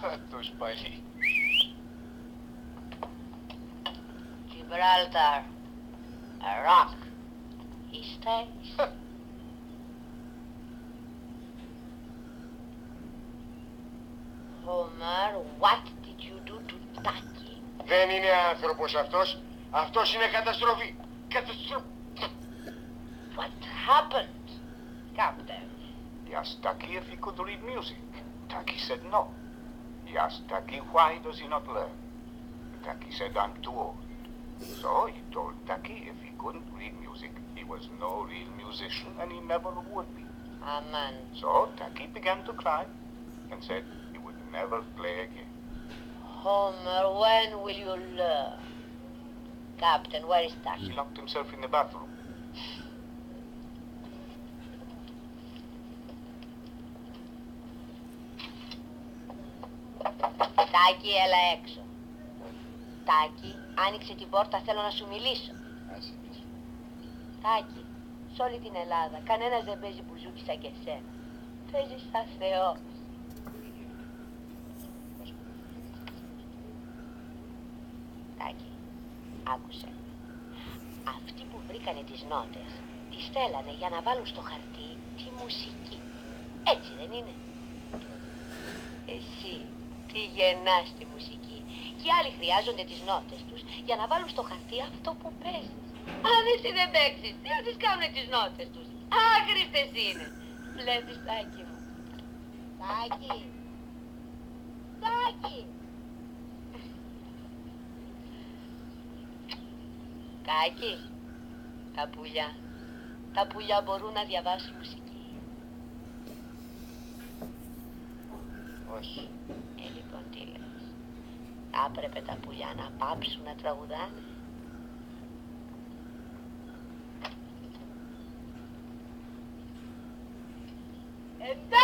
Θα το σπαλεί. Gibraltar, a rock, he stays. Homer, what did you do to Taki? Δεν είναι άνθρωπος αυτός. Αυτός είναι καταστροφή. What happened, Captain? He asked Taki if he could read music. Taki said no. He asked Taki why does he not learn. Taki said I'm too old. So he told Taki if he couldn't read music, he was no real musician and he never would be. Amen. So Taki began to cry and said he would never play again. Homer, when will you learn? Captain, where is Taki? He locked himself in the bathroom. Τάκη, έλα έξω. Τάκη, άνοιξε την πόρτα, θέλω να σου μιλήσω. Τάκη, σ' όλη την Ελλάδα, κανένας δεν παίζει μπουζούκι σαν και εσένα. Παίζεις σαν Θεός. Τάκη, άκουσε. Αυτοί που βρήκανε τις νότες, τις στέλνανε για να βάλουν στο χαρτί τη μουσική. Έτσι δεν είναι? Εσύ τι γεννάς τη μουσική και οι άλλοι χρειάζονται τις νότες τους για να βάλουν στο χαρτί αυτό που παίζεις. Αν εσύ δεν παίξεις, τι να τις κάνουνε τις νότες τους? Άχρηστες είναι. Βλέπεις, Τάκη μου? Τάκη! Τάκη! Τάκη! Τα πουλιά μπορούν να διαβάσουν μουσική. Όχι. Λοιπόν, τι λες? Θα έπρεπε τα πουλιά να πάψουν να τραγουδάνε. Εντάξει!